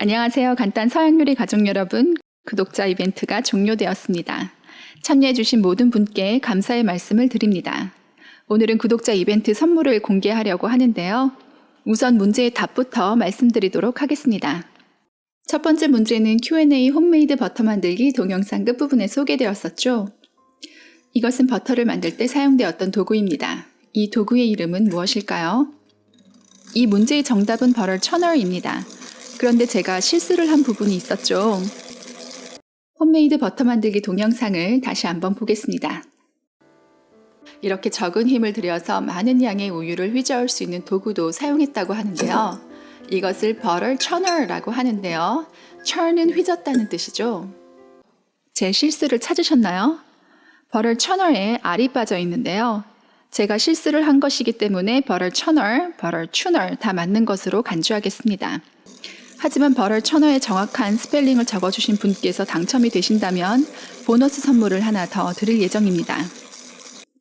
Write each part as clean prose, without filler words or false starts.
안녕하세요. 간단 서양요리 가족 여러분. 구독자 이벤트가 종료되었습니다. 참여해주신 모든 분께 감사의 말씀을 드립니다. 오늘은 구독자 이벤트 선물을 공개하려고 하는데요. 우선 문제의 답부터 말씀드리도록 하겠습니다. 첫 번째 문제는 Q&A 홈메이드 버터 만들기 동영상 끝부분에 소개되었었죠. 이것은 버터를 만들 때 사용되었던 도구입니다. 이 도구의 이름은 무엇일까요? 이 문제의 정답은 버터 쳐널입니다. 그런데 제가 실수를 한 부분이 있었죠. 홈메이드 버터 만들기 동영상을 다시 한번 보겠습니다. 이렇게 적은 힘을 들여서 많은 양의 우유를 휘저을 수 있는 도구도 사용했다고 하는데요. 이것을 버터 쳐널이라고 하는데요. churn은 휘젓다는 뜻이죠. 제 실수를 찾으셨나요? 버터 쳐널에 알이 빠져 있는데요. 제가 실수를 한 것이기 때문에 버터 쳐널, 버터 튜널 다 맞는 것으로 간주하겠습니다. 하지만 버터 쳐널의 정확한 스펠링을 적어주신 분께서 당첨이 되신다면 보너스 선물을 하나 더 드릴 예정입니다.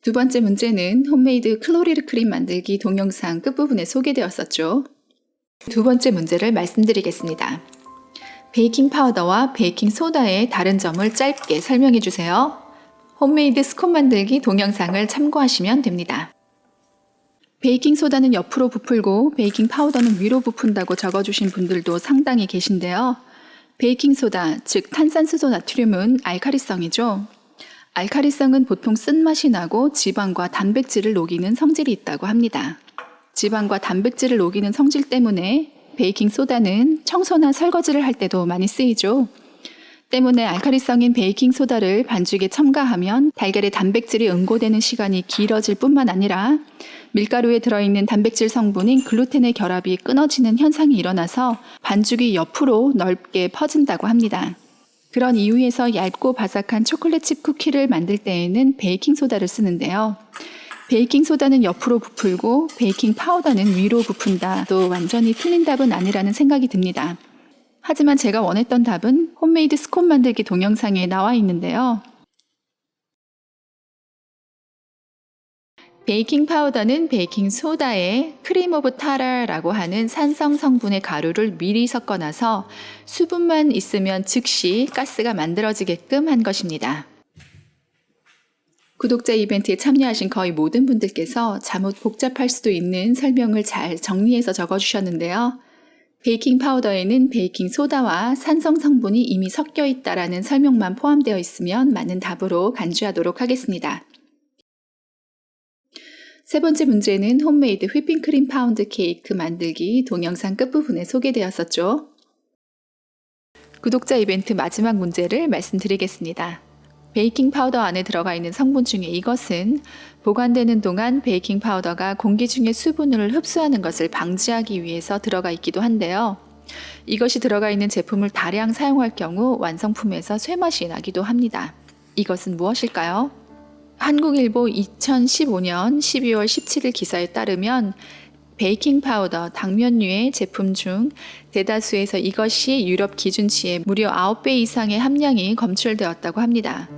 두 번째 문제는 홈메이드 클로리르 크림 만들기 동영상 끝부분에 소개되었었죠. 두 번째 문제를 말씀드리겠습니다. 베이킹 파우더와 베이킹 소다의 다른 점을 짧게 설명해 주세요. 홈메이드 스콘 만들기 동영상을 참고하시면 됩니다. 베이킹 소다는 옆으로 부풀고 베이킹 파우더는 위로 부푼다고 적어주신 분들도 상당히 계신데요. 베이킹 소다, 즉 탄산수소 나트륨은 알카리성이죠. 알카리성은 보통 쓴맛이 나고 지방과 단백질을 녹이는 성질이 있다고 합니다. 지방과 단백질을 녹이는 성질 때문에 베이킹 소다는 청소나 설거지를 할 때도 많이 쓰이죠. 때문에 알카리성인 베이킹 소다를 반죽에 첨가하면 달걀의 단백질이 응고되는 시간이 길어질 뿐만 아니라 밀가루에 들어있는 단백질 성분인 글루텐의 결합이 끊어지는 현상이 일어나서 반죽이 옆으로 넓게 퍼진다고 합니다. 그런 이유에서 얇고 바삭한 초콜릿칩 쿠키를 만들 때에는 베이킹 소다를 쓰는데요. 베이킹 소다는 옆으로 부풀고 베이킹 파우더는 위로 부푼다. 또 완전히 틀린 답은 아니라는 생각이 듭니다. 하지만 제가 원했던 답은 홈메이드 스콘 만들기 동영상에 나와 있는데요. 베이킹 파우더는 베이킹 소다에 크림 오브 타라라고 하는 산성 성분의 가루를 미리 섞어놔서 수분만 있으면 즉시 가스가 만들어지게끔 한 것입니다. 구독자 이벤트에 참여하신 거의 모든 분들께서 잘못 복잡할 수도 있는 설명을 잘 정리해서 적어주셨는데요. 베이킹 파우더에는 베이킹 소다와 산성 성분이 이미 섞여 있다라는 설명만 포함되어 있으면 맞는 답으로 간주하도록 하겠습니다. 세 번째 문제는 홈메이드 휘핑크림 파운드 케이크 만들기 동영상 끝부분에 소개되었었죠. 구독자 이벤트 마지막 문제를 말씀드리겠습니다. 베이킹 파우더 안에 들어가 있는 성분 중에 이것은 보관되는 동안 베이킹 파우더가 공기 중의 수분을 흡수하는 것을 방지하기 위해서 들어가 있기도 한데요. 이것이 들어가 있는 제품을 다량 사용할 경우 완성품에서 쇠맛이 나기도 합니다. 이것은 무엇일까요? 한국일보 2015년 12월 17일 기사에 따르면 베이킹 파우더, 당면류의 제품 중 대다수에서 이것이 유럽 기준치의 무려 9배 이상의 함량이 검출되었다고 합니다.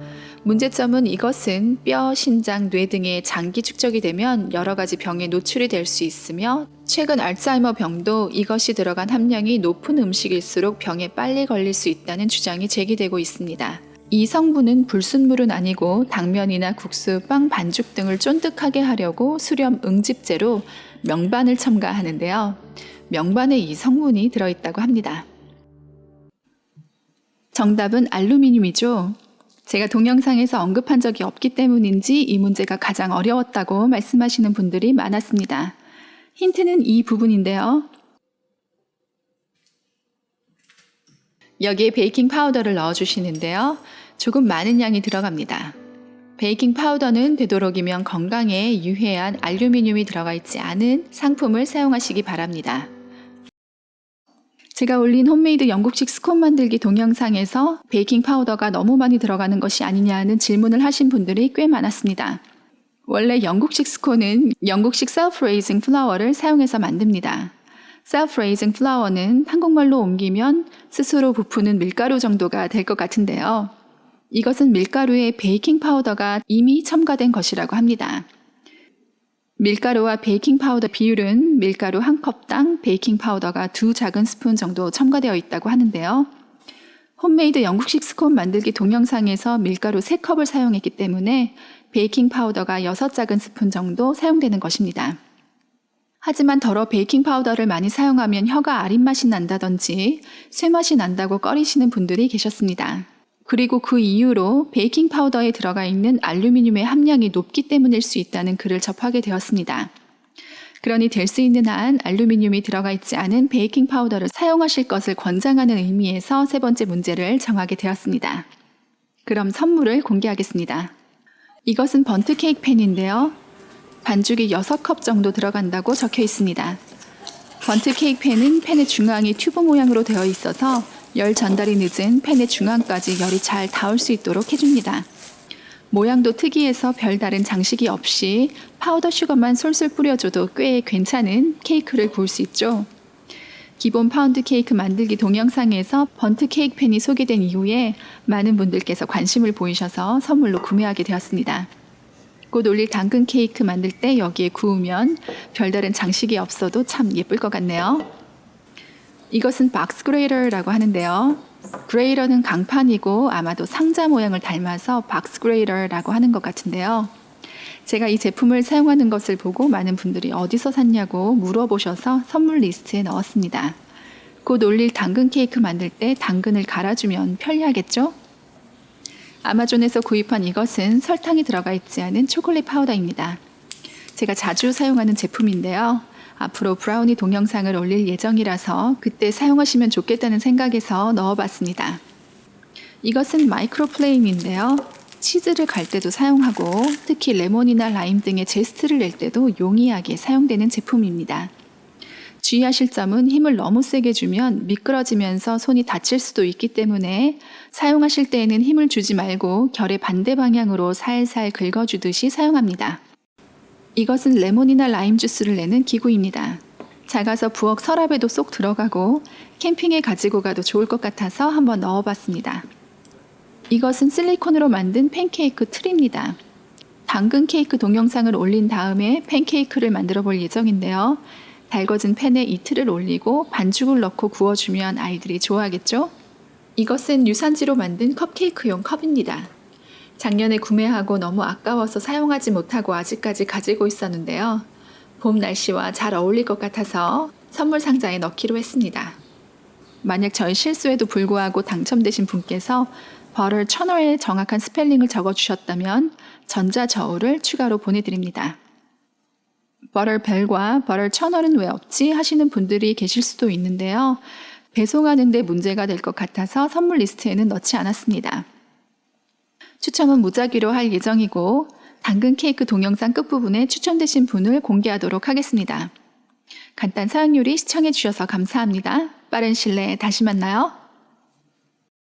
문제점은 이것은 뼈, 신장, 뇌 등의 장기 축적이 되면 여러 가지 병에 노출이 될 수 있으며 최근 알츠하이머 병도 이것이 들어간 함량이 높은 음식일수록 병에 빨리 걸릴 수 있다는 주장이 제기되고 있습니다. 이 성분은 불순물은 아니고 당면이나 국수, 빵, 반죽 등을 쫀득하게 하려고 수렴 응집제로 명반을 첨가하는데요. 명반에 이 성분이 들어있다고 합니다. 정답은 알루미늄이죠. 제가 동영상에서 언급한 적이 없기 때문인지 이 문제가 가장 어려웠다고 말씀하시는 분들이 많았습니다. 힌트는 이 부분인데요. 여기에 베이킹 파우더를 넣어주시는데요. 조금 많은 양이 들어갑니다. 베이킹 파우더는 되도록이면 건강에 유해한 알루미늄이 들어가 있지 않은 상품을 사용하시기 바랍니다. 제가 올린 홈메이드 영국식 스콘 만들기 동영상에서 베이킹 파우더가 너무 많이 들어가는 것이 아니냐는 질문을 하신 분들이 꽤 많았습니다. 원래 영국식 스콘은 영국식 self-raising 플라워를 사용해서 만듭니다. self-raising 플라워는 한국말로 옮기면 스스로 부푸는 밀가루 정도가 될 것 같은데요. 이것은 밀가루에 베이킹 파우더가 이미 첨가된 것이라고 합니다. 밀가루와 베이킹 파우더 비율은 밀가루 1컵당 베이킹 파우더가 2 작은 스푼 정도 첨가되어 있다고 하는데요. 홈메이드 영국식 스콘 만들기 동영상에서 밀가루 3컵을 사용했기 때문에 베이킹 파우더가 6 작은 스푼 정도 사용되는 것입니다. 하지만 더러 베이킹 파우더를 많이 사용하면 혀가 아린 맛이 난다든지 쇠맛이 난다고 꺼리시는 분들이 계셨습니다. 그리고 그 이유로 베이킹 파우더에 들어가 있는 알루미늄의 함량이 높기 때문일 수 있다는 글을 접하게 되었습니다. 그러니 될 수 있는 한 알루미늄이 들어가 있지 않은 베이킹 파우더를 사용하실 것을 권장하는 의미에서 3번째 문제를 정하게 되었습니다. 그럼 선물을 공개하겠습니다. 이것은 번트 케이크 팬인데요. 반죽이 6컵 정도 들어간다고 적혀 있습니다. 번트 케이크 팬은 팬의 중앙이 튜브 모양으로 되어 있어서 열 전달이 늦은 팬의 중앙까지 열이 잘 닿을 수 있도록 해줍니다. 모양도 특이해서 별다른 장식이 없이 파우더 슈거만 솔솔 뿌려줘도 꽤 괜찮은 케이크를 구울 수 있죠. 기본 파운드 케이크 만들기 동영상에서 번트 케이크 팬이 소개된 이후에 많은 분들께서 관심을 보이셔서 선물로 구매하게 되었습니다. 곧 올릴 당근 케이크 만들 때 여기에 구우면 별다른 장식이 없어도 참 예쁠 것 같네요. 이것은 박스 그레이터라고 하는데요. 그레이터는 강판이고 아마도 상자 모양을 닮아서 박스 그레이터라고 하는 것 같은데요. 제가 이 제품을 사용하는 것을 보고 많은 분들이 어디서 샀냐고 물어보셔서 선물 리스트에 넣었습니다. 곧 올릴 당근 케이크 만들 때 당근을 갈아주면 편리하겠죠? 아마존에서 구입한 이것은 설탕이 들어가 있지 않은 초콜릿 파우더입니다. 제가 자주 사용하는 제품인데요. 앞으로 브라우니 동영상을 올릴 예정이라서 그때 사용하시면 좋겠다는 생각에서 넣어봤습니다. 이것은 마이크로 플레임인데요. 치즈를 갈 때도 사용하고 특히 레몬이나 라임 등의 제스트를 낼 때도 용이하게 사용되는 제품입니다. 주의하실 점은 힘을 너무 세게 주면 미끄러지면서 손이 다칠 수도 있기 때문에 사용하실 때에는 힘을 주지 말고 결의 반대 방향으로 살살 긁어주듯이 사용합니다. 이것은 레몬이나 라임 주스를 내는 기구입니다. 작아서 부엌 서랍에도 쏙 들어가고 캠핑에 가지고 가도 좋을 것 같아서 한번 넣어봤습니다. 이것은 실리콘으로 만든 팬케이크 틀입니다. 당근 케이크 동영상을 올린 다음에 팬케이크를 만들어 볼 예정인데요. 달궈진 팬에 이틀을 올리고 반죽을 넣고 구워주면 아이들이 좋아하겠죠? 이것은 유산지로 만든 컵케이크용 컵입니다. 작년에 구매하고 너무 아까워서 사용하지 못하고 아직까지 가지고 있었는데요. 봄 날씨와 잘 어울릴 것 같아서 선물 상자에 넣기로 했습니다. 만약 저희 실수에도 불구하고 당첨되신 분께서 버럴 천어의 정확한 스펠링을 적어주셨다면 전자저울을 추가로 보내드립니다. 버럴 벨과 버럴 천얼은 왜 없지 하시는 분들이 계실 수도 있는데요. 배송하는 데 문제가 될 것 같아서 선물 리스트에는 넣지 않았습니다. 추첨은 무작위로 할 예정이고 당근 케이크 동영상 끝부분에 추첨되신 분을 공개하도록 하겠습니다. 간단 사용 요리 시청해 주셔서 감사합니다. 빠른 시일 내에 다시 만나요.